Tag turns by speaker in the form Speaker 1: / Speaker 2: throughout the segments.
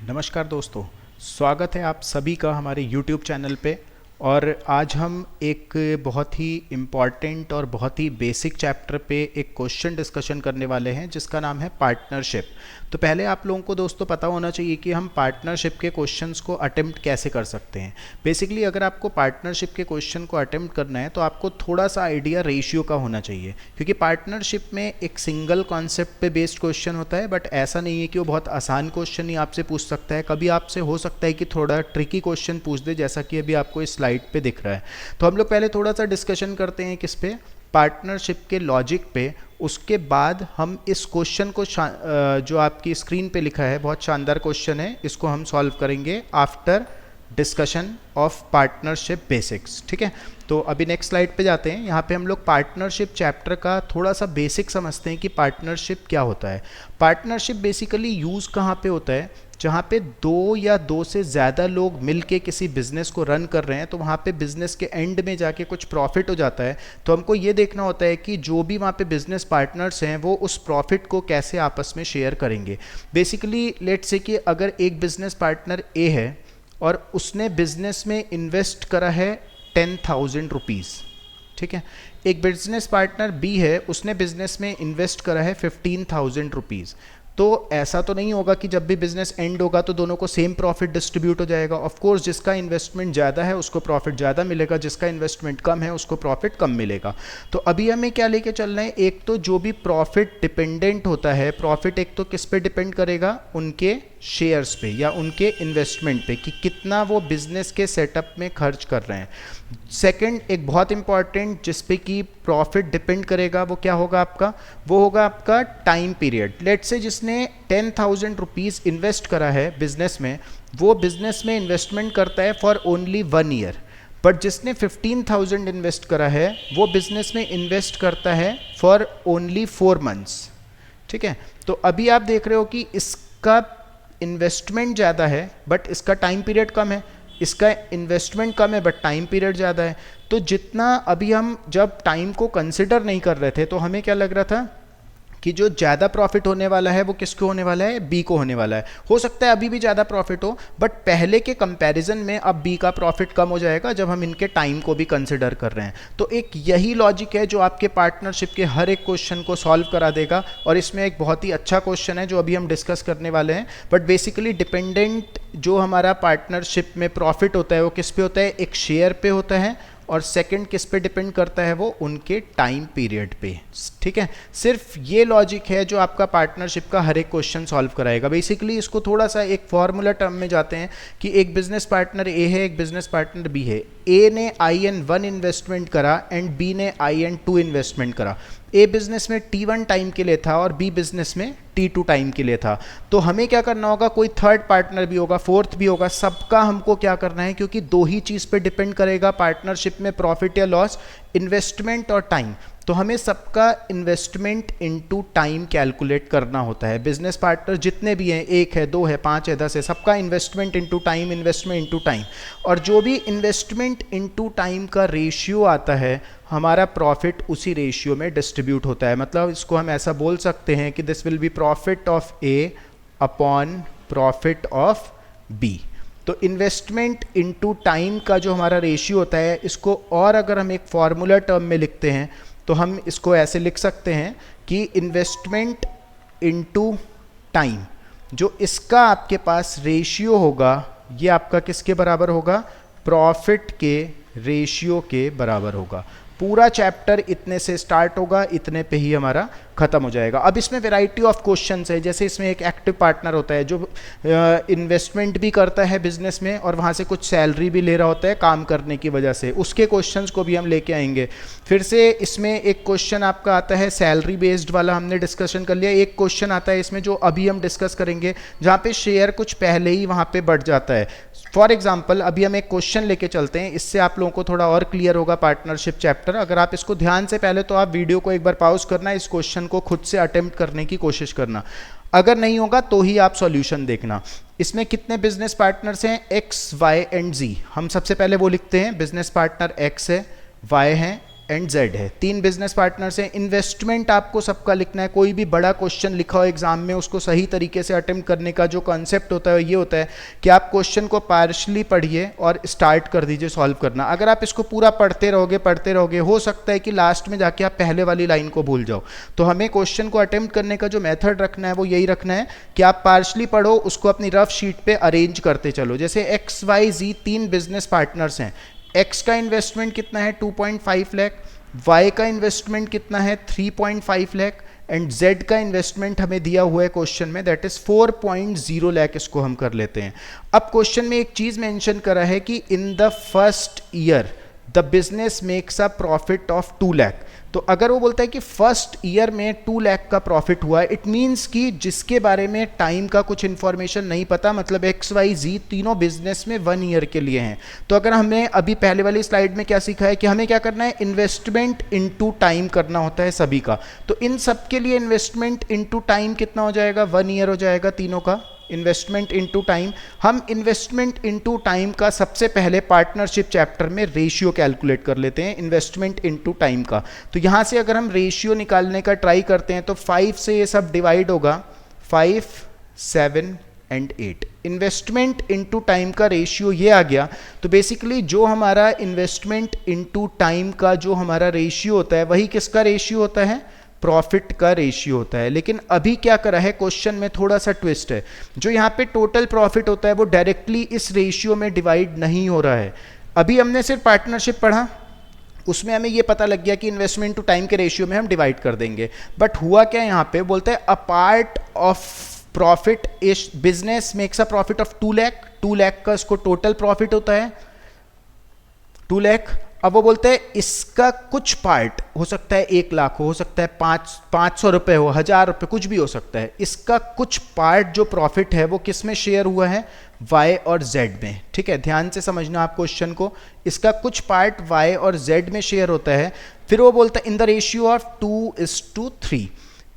Speaker 1: नमस्कार दोस्तों, स्वागत है आप सभी का हमारे YouTube चैनल पे। और आज हम एक बहुत ही इम्पॉर्टेंट और बहुत ही बेसिक चैप्टर पे एक क्वेश्चन डिस्कशन करने वाले हैं जिसका नाम है पार्टनरशिप। तो पहले आप लोगों को दोस्तों पता होना चाहिए कि हम पार्टनरशिप के क्वेश्चंस को अटेम्प्ट कैसे कर सकते हैं। बेसिकली अगर आपको पार्टनरशिप के क्वेश्चन को अटेम्प्ट करना है तो आपको थोड़ा सा आइडिया रेशियो का होना चाहिए, क्योंकि पार्टनरशिप में एक सिंगल कॉन्सेप्ट पे बेस्ड क्वेश्चन होता है। बट ऐसा नहीं है कि वो बहुत आसान क्वेश्चन ही आपसे पूछ सकता है, कभी आपसे हो सकता है कि थोड़ा ट्रिकी क्वेश्चन पूछ दे, जैसा कि अभी आपको इस स्लाइड पे दिख रहा है। तो हम लोग पहले थोड़ा सा डिस्कशन करते हैं किस पे, पार्टनरशिप के लॉजिक पे। उसके बाद हम इस क्वेश्चन को जो आपकी स्क्रीन पे लिखा है, बहुत शानदार क्वेश्चन है, इसको हम सॉल्व करेंगे after discussion of partnership basics. ठीक है, तो अभी नेक्स्ट स्लाइड पे जाते हैं। यहाँ पे हम लोग पार्टनरशिप चैप्टर का थोड़ा सा बेसिक समझते हैं कि पार्टनरशिप क्या होता है। पार्टनरशिप बेसिकली यूज़ कहाँ पे होता है, जहाँ पे दो या दो से ज़्यादा लोग मिलके किसी बिजनेस को रन कर रहे हैं, तो वहाँ पे बिजनेस के एंड में जाके कुछ प्रॉफिट हो जाता है। तो हमको ये देखना होता है कि जो भी वहाँ पे बिजनेस पार्टनर्स हैं वो उस प्रॉफिट को कैसे आपस में शेयर करेंगे। बेसिकली लेट्स से कि अगर एक बिजनेस पार्टनर ए है और उसने बिजनेस में इन्वेस्ट करा है 10,000 रुपीज़, ठीक है। एक बिजनेस पार्टनर बी है, उसने बिजनेस में इन्वेस्ट करा है 15,000 रुपीज़। तो ऐसा तो नहीं होगा कि जब भी बिजनेस एंड होगा तो दोनों को सेम प्रॉफिट डिस्ट्रीब्यूट हो जाएगा। ऑफ कोर्स जिसका इन्वेस्टमेंट ज़्यादा है उसको प्रॉफिट ज़्यादा मिलेगा, जिसका इन्वेस्टमेंट कम है उसको प्रॉफिट कम मिलेगा। तो अभी हमें क्या लेके चलना है, एक तो जो भी प्रॉफिट डिपेंडेंट होता है, प्रॉफिट एक तो किस पे डिपेंड करेगा, उनके शेयर्स पे या उनके इन्वेस्टमेंट पे, कि कितना वो बिजनेस के सेटअप में खर्च कर रहे हैं। सेकंड, एक बहुत इंपॉर्टेंट जिस पे कि प्रॉफिट डिपेंड करेगा, वो क्या होगा आपका, वो होगा आपका टाइम पीरियड। लेट्स से जिसने 10,000 रुपीज़ इन्वेस्ट करा है बिजनेस में, वो बिजनेस में इन्वेस्टमेंट करता है फॉर ओनली 1 ईयर। बट जिसने 15,000 इन्वेस्ट करा है वो बिजनेस में इन्वेस्ट करता है फॉर ओनली 4 मंथ्स। ठीक है, तो अभी आप देख रहे हो कि इसका इन्वेस्टमेंट ज़्यादा है बट इसका टाइम पीरियड कम है, इसका इन्वेस्टमेंट कम है बट टाइम पीरियड ज़्यादा है। तो जितना अभी हम जब टाइम को कंसिडर नहीं कर रहे थे तो हमें क्या लग रहा था कि जो ज़्यादा प्रॉफिट होने वाला है वो किसको होने वाला है, बी को होने वाला है। हो सकता है अभी भी ज़्यादा प्रॉफिट हो, बट पहले के कंपैरिजन में अब बी का प्रॉफिट कम हो जाएगा जब हम इनके टाइम को भी कंसिडर कर रहे हैं। तो एक यही लॉजिक है जो आपके पार्टनरशिप के हर एक क्वेश्चन को सॉल्व करा देगा। और इसमें एक बहुत ही अच्छा क्वेश्चन है जो अभी हम डिस्कस करने वाले हैं। बट बेसिकली डिपेंडेंट जो हमारा पार्टनरशिप में प्रॉफिट होता है वो किस पे होता है, एक शेयर पे होता है, और सेकंड किस पे डिपेंड करता है, वो उनके टाइम पीरियड पे। ठीक है, सिर्फ ये लॉजिक है जो आपका पार्टनरशिप का हर एक क्वेश्चन सॉल्व कराएगा। बेसिकली इसको थोड़ा सा एक फॉर्मूला टर्म में जाते हैं कि एक बिजनेस पार्टनर ए है, एक बिजनेस पार्टनर बी है। ए ने IN1 इन्वेस्टमेंट करा एंड बी ने IN2 इन्वेस्टमेंट करा। ए बिजनेस में T1 टाइम के लिए था और बी बिजनेस में T2 टाइम के लिए था। तो हमें क्या करना होगा, कोई थर्ड पार्टनर भी होगा, फोर्थ भी होगा, सबका हमको क्या करना है, क्योंकि दो ही चीज़ पे डिपेंड करेगा पार्टनरशिप में प्रॉफिट या लॉस, इन्वेस्टमेंट और टाइम। तो हमें सबका इन्वेस्टमेंट इनटू टाइम कैलकुलेट करना होता है। बिजनेस पार्टनर जितने भी हैं, 1 है, 2 है, 5 है, 10 है, सबका investment into time, investment into time. और जो भी इन्वेस्टमेंट इनटू टाइम का रेशियो आता है, हमारा प्रॉफिट उसी रेशियो में डिस्ट्रीब्यूट होता है। मतलब इसको हम ऐसा बोल सकते हैं कि this will be profit of A upon profit of B. तो इन्वेस्टमेंट इनटू टाइम का जो हमारा रेशियो होता है, इसको और अगर हम एक फॉर्मूला टर्म में लिखते हैं तो हम इसको ऐसे लिख सकते हैं कि इन्वेस्टमेंट इनटू टाइम, जो इसका आपके पास रेशियो होगा, ये आपका किसके बराबर होगा, प्रॉफिट के रेशियो के बराबर होगा। पूरा चैप्टर इतने से स्टार्ट होगा, इतने पे ही हमारा खत्म हो जाएगा। अब इसमें वैरायटी ऑफ क्वेश्चंस है, जैसे इसमें एक एक्टिव पार्टनर होता है जो इन्वेस्टमेंट भी करता है बिजनेस में और वहाँ से कुछ सैलरी भी ले रहा होता है काम करने की वजह से, उसके क्वेश्चंस को भी हम लेके आएंगे। फिर से इसमें एक क्वेश्चन आपका आता है सैलरी बेस्ड वाला, हमने डिस्कशन कर लिया। एक क्वेश्चन आता है इसमें जो अभी हम डिस्कस करेंगे, जहाँ पे शेयर कुछ पहले ही वहाँ पे बढ़ जाता है। फॉर एग्जाम्पल अभी हम एक क्वेश्चन लेके चलते हैं, इससे आप लोगों को थोड़ा और क्लियर होगा पार्टनरशिप चैप्टर। अगर आप इसको ध्यान से, पहले तो आप वीडियो को एक बार पॉज करना, इस क्वेश्चन को खुद से अटेम्प्ट करने की कोशिश करना, अगर नहीं होगा तो ही आप सॉल्यूशन देखना। इसमें कितने बिजनेस पार्टनर्स हैं, X, Y एंड Z। हम सबसे पहले वो लिखते हैं, बिजनेस पार्टनर X है, Y है एंड जेड है, 3 बिजनेस पार्टनर्स हैं। इन्वेस्टमेंट आपको सबका लिखना है, कोई भी बड़ा क्वेश्चन लिखा हो एग्जाम में उसको सही तरीके से अटेम्प्ट करने का जो कॉन्सेप्ट होता है ये होता है कि आप क्वेश्चन को पार्शली पढ़िए और स्टार्ट कर दीजिए सॉल्व करना। अगर आप इसको पूरा पढ़ते रहोगे हो सकता है कि लास्ट में जाके आप पहले वाली लाइन को भूल जाओ। तो हमें क्वेश्चन को अटेम्प्ट करने का जो मेथड रखना है वो यही रखना है कि आप पार्शली पढ़ो, उसको अपनी रफ शीट पे अरेंज करते चलो। जैसे एक्स वाई जी 3 बिजनेस पार्टनर्स हैं, एक्स का इन्वेस्टमेंट कितना है 2.5 लाख, वाई का इन्वेस्टमेंट कितना है 3.5 लाख एंड जेड का इन्वेस्टमेंट हमें दिया हुआ है क्वेश्चन में दैट इज 4.0 लाख। इसको हम कर लेते हैं। अब क्वेश्चन में एक चीज मेंशन करा है कि in the first year the business makes a profit of 2 lakh. तो अगर वो बोलता है कि फर्स्ट ईयर में 2 लाख का प्रॉफिट हुआ है, इट मीन्स कि जिसके बारे में टाइम का कुछ इन्फॉर्मेशन नहीं पता, मतलब एक्स वाई जी तीनों बिजनेस में 1 ईयर के लिए हैं। तो अगर हमें अभी पहले वाली स्लाइड में क्या सीखा है कि हमें क्या करना है, इन्वेस्टमेंट इनटू टाइम करना होता है सभी का। तो इन सब के लिए इन्वेस्टमेंट इनटू टाइम कितना हो जाएगा, 1 ईयर हो जाएगा तीनों का। इन्वेस्टमेंट इनटू टाइम, हम इन्वेस्टमेंट इनटू टाइम का सबसे पहले पार्टनरशिप चैप्टर में रेशियो कैलकुलेट कर लेते हैं इन्वेस्टमेंट इनटू टाइम का। तो यहां से अगर हम रेशियो निकालने का ट्राई करते हैं तो 5 से ये सब डिवाइड होगा, 5, 7 एंड 8। इन्वेस्टमेंट इनटू टाइम का रेशियो ये आ गया। तो बेसिकली जो हमारा इन्वेस्टमेंट इनटू टाइम का जो हमारा रेशियो होता है वही किसका रेशियो होता है, प्रॉफिट का रेशियो होता है। लेकिन अभी क्या करा है क्वेश्चन में, थोड़ा सा ट्विस्ट है। जो यहाँ पे टोटल प्रॉफिट होता है वो डायरेक्टली इस रेशियो में डिवाइड नहीं हो रहा है। अभी हमने सिर्फ पार्टनरशिप पढ़ा, उसमें हमें ये पता लग गया कि इन्वेस्टमेंट टू टाइम के रेशियो में हम डिवाइड कर देंगे। बट हुआ क्या यहाँ पे, बोलता है अ पार्ट ऑफ प्रॉफिट इस business makes a profit of 2 lakh. 2 lakh का इसको टोटल प्रॉफिट होता है 2 लाख। अब वो बोलते हैं इसका कुछ पार्ट हो सकता है 1 लाख हो सकता है 500 रुपये हो, 1000 रुपये, कुछ भी हो सकता है। इसका कुछ पार्ट जो प्रॉफिट है वो किस में शेयर हुआ है, y और z में। ठीक है, ध्यान से समझना आप क्वेश्चन को। इसका कुछ पार्ट y और z में शेयर होता है। फिर वो बोलता है इन द रेशियो ऑफ 2:3।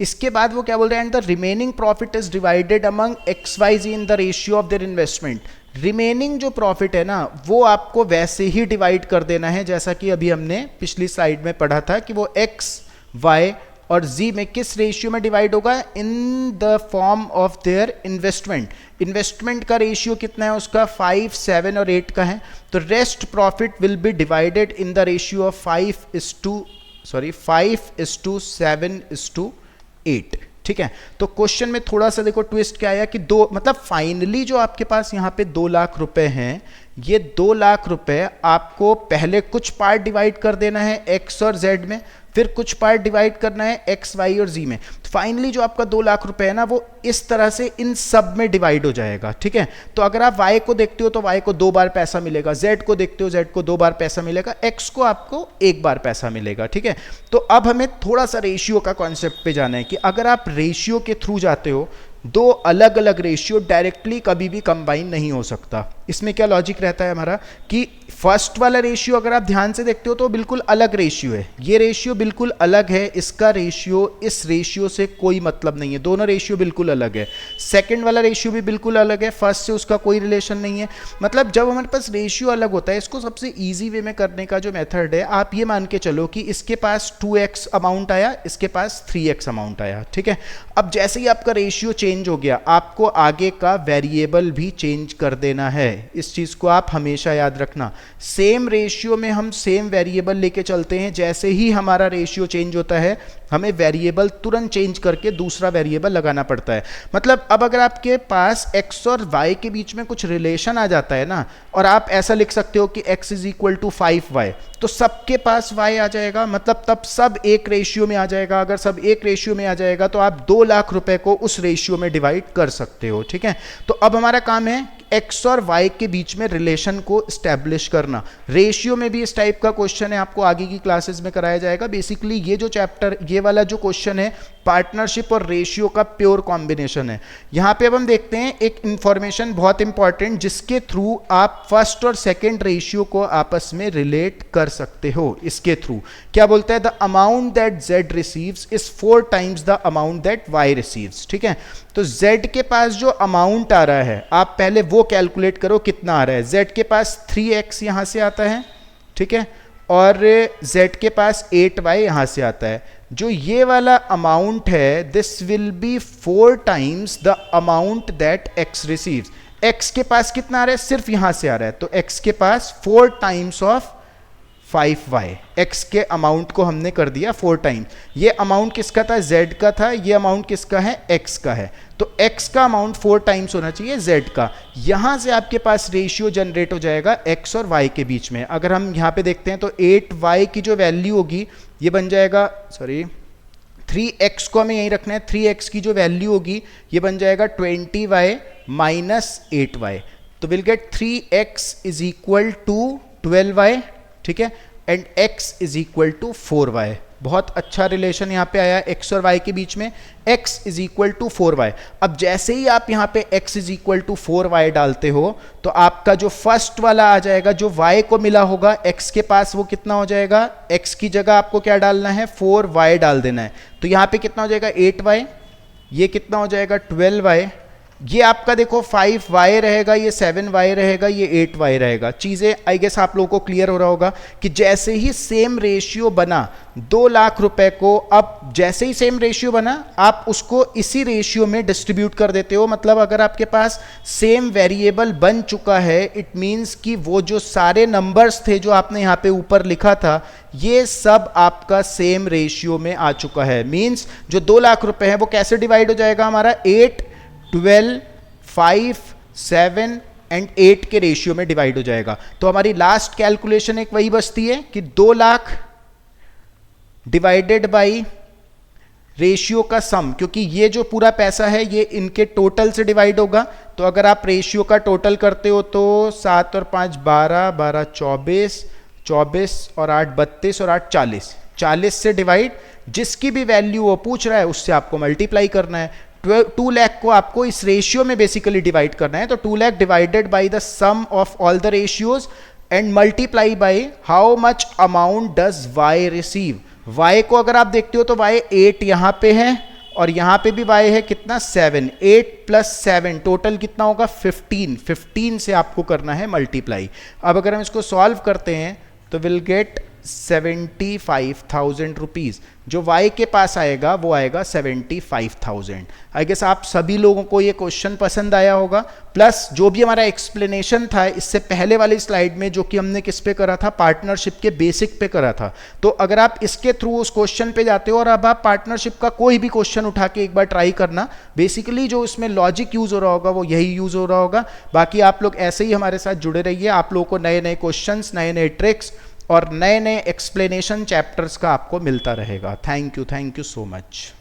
Speaker 1: इसके बाद वो क्या बोल रहे हैं, and the remaining profit is divided among X Y Z in the ratio of their investment. Remaining जो प्रॉफिट है ना वो आपको वैसे ही डिवाइड कर देना है जैसा कि अभी हमने पिछली स्लाइड में पढ़ा था कि वो एक्स वाई और जी में किस रेशियो में डिवाइड होगा, in the form of their investment. Investment का रेशियो कितना है उसका 5, 7 और 8 का है। तो rest profit will be divided in the ratio of 5:7:8। ठीक है, तो क्वेश्चन में थोड़ा सा देखो ट्विस्ट क्या आया कि दो, मतलब फाइनली जो आपके पास यहाँ पे 2 लाख रुपए हैं, ये 2 लाख रुपए आपको पहले कुछ पार्ट डिवाइड कर देना है एक्स और जेड में, फिर कुछ पार्ट डिवाइड करना है एक्स वाई और जी में। फाइनली जो आपका 2 लाख रुपए है ना वो इस तरह से इन सब में डिवाइड हो जाएगा। ठीक है, तो अगर आप y को देखते हो तो y को 2 बार पैसा मिलेगा, z को देखते हो z को 2 बार पैसा मिलेगा, x को आपको 1 बार पैसा मिलेगा। ठीक है, तो अब हमें थोड़ा सा रेशियो का कॉन्सेप्ट पे जाना है कि अगर आप रेशियो के थ्रू जाते हो, 2 अलग अलग रेशियो डायरेक्टली कभी भी कंबाइन नहीं हो सकता। इसमें क्या लॉजिक रहता है हमारा कि फर्स्ट वाला रेशियो अगर आप ध्यान से देखते हो तो बिल्कुल अलग रेशियो है, ये रेशियो बिल्कुल अलग है, इसका रेशियो इस रेशियो से कोई मतलब नहीं है, दोनों रेशियो बिल्कुल अलग है। सेकंड वाला रेशियो भी बिल्कुल अलग है, फर्स्ट से उसका कोई रिलेशन नहीं है। मतलब जब हमारे पास रेशियो अलग होता है, इसको सबसे ईजी वे में करने का जो मेथड है, आप ये मान के चलो कि इसके पास 2x अमाउंट आया, इसके पास 3x अमाउंट आया। ठीक है, अब जैसे ही आपका रेशियो चेंज हो गया, आपको आगे का वेरिएबल भी चेंज कर देना है। इस चीज को आप हमेशा याद रखना। सेम रेशियो में हम सेम वेरिएबल लेके चलते हैं, जैसे ही हमारा रेशियो चेंज होता है हमें वेरिएबल तुरंत चेंज करके दूसरा वेरिएबल लगाना पड़ता है। मतलब अब अगर आपके पास x और y के बीच में कुछ रिलेशन आ जाता है ना, और आप ऐसा लिख सकते हो कि x = 5y, तो सबके पास y आ जाएगा, मतलब तब सब एक रेशियो में आ जाएगा। अगर सब एक रेशियो में आ जाएगा तो आप 2 लाख रुपए को उस रेशियो में डिवाइड कर सकते हो। ठीक है, तो अब हमारा काम है x और y के बीच में रिलेशन को स्टैब्लिश करना। रेशियो में भी इस टाइप का क्वेश्चन है, आपको आगे की क्लासेस में कराया जाएगा। बेसिकली ये जो चैप्टर, ये वाला जो क्वेश्चन है, पार्टनरशिप और रेशियो का प्योर कॉम्बिनेशन है। यहाँ पे अब हम देखते हैं एक इंफॉर्मेशन बहुत इंपॉर्टेंट, जिसके थ्रू आप फर्स्ट और सेकंड रेशियो को आपस में रिलेट कर सकते हो। इसके थ्रू क्या बोलता है, the amount that z receives is 4 times the amount that y receives. ठीक है, तो z के पास जो अमाउंट आ रहा है आप पहले वो कैलकुलेट करो कितना आ रहा है। z के पास 3x यहां से आता है, ठीक है, और z के पास 8y यहाँ से आता है। जो ये वाला अमाउंट है this will B 4 times the amount that x receives. x के पास कितना आ रहा है, सिर्फ यहाँ से आ रहा है, तो x के पास 4 टाइम्स ऑफ 5y, x के अमाउंट को हमने कर दिया 4 टाइम। ये अमाउंट किसका था, z का था, ये अमाउंट किसका है, x का है, तो x का अमाउंट 4 टाइम्स होना चाहिए z का। यहां से आपके पास रेशियो जनरेट हो जाएगा x और y के बीच में। अगर हम यहां पे देखते हैं तो 8y की जो वैल्यू होगी ये बन जाएगा, सॉरी 3x को हमें यहीं रखना है, 3x की जो वैल्यू होगी ये बन जाएगा 20y माइनस 8y, तो will get 3x is equal to 12y, ठीक है, and x is equal to 4y। बहुत अच्छा रिलेशन यहाँ पे आया x और y के बीच में, x is equal to 4y। अब जैसे ही आप यहाँ पे x is equal to 4y डालते हो तो आपका जो फर्स्ट वाला आ जाएगा, जो y को मिला होगा x के पास, वो कितना हो जाएगा, x की जगह आपको क्या डालना है, 4y डाल देना है, तो यहाँ पे कितना हो जाएगा 8y, ये कितना हो जाएगा 12y, ये आपका देखो 5y रहेगा, ये 7y रहेगा, ये 8y रहेगा। चीज़ें आई गेस आप लोगों को क्लियर हो रहा होगा कि जैसे ही सेम रेशियो बना 2 लाख रुपए को, अब जैसे ही सेम रेशियो बना आप उसको इसी रेशियो में डिस्ट्रीब्यूट कर देते हो। मतलब अगर आपके पास सेम वेरिएबल बन चुका है, इट मीन्स कि वो जो सारे नंबर्स थे जो आपने यहाँ पे ऊपर लिखा था ये सब आपका सेम रेशियो में आ चुका है। मीन्स जो 2 लाख रुपए है वो कैसे डिवाइड हो जाएगा हमारा, 8, 12, 5, 7 एंड 8 के रेशियो में डिवाइड हो जाएगा। तो हमारी लास्ट कैलकुलेशन एक वही बचती है कि 2 लाख डिवाइडेड बाई रेशियो का सम, क्योंकि ये जो पूरा पैसा है ये इनके टोटल से डिवाइड होगा। तो अगर आप रेशियो का टोटल करते हो तो 7 और 5 12, 12 24, 24 और 8 32 और 8 40, 40 से डिवाइड, जिसकी भी वैल्यू वो पूछ रहा है उससे आपको मल्टीप्लाई करना है। 2 लाख को आपको इस रेशियो में बेसिकली डिवाइड करना है, तो 2 lakh divided by the sum of all the ratios and multiply by how much amount does y receive. y को अगर आप देखते हो तो y 8 यहां पे है और यहां पे भी y है कितना 7, 8 प्लस 7 टोटल कितना होगा 15, 15 से आपको करना है मल्टीप्लाई। अब अगर हम इसको सॉल्व करते हैं तो विल गेट 75,000 रुपीज़। जो y के पास आएगा वो आएगा 75,000। आई गेस आप सभी लोगों को ये क्वेश्चन पसंद आया होगा, प्लस जो भी हमारा एक्सप्लेनेशन था इससे पहले वाली स्लाइड में जो कि हमने किस पे करा था, पार्टनरशिप के बेसिक पे करा था। तो अगर आप इसके थ्रू उस क्वेश्चन पे जाते हो और अब आप पार्टनरशिप का कोई भी क्वेश्चन उठा के एक बार ट्राई करना, बेसिकली जो इसमें लॉजिक यूज हो रहा होगा वो यही यूज हो रहा होगा। बाकी आप लोग ऐसे ही हमारे साथ जुड़े रहिए, आप लोगों को नए नए क्वेश्चन, नए नए ट्रिक्स और नए नए एक्सप्लेनेशन चैप्टर्स का आपको मिलता रहेगा। Thank you so much.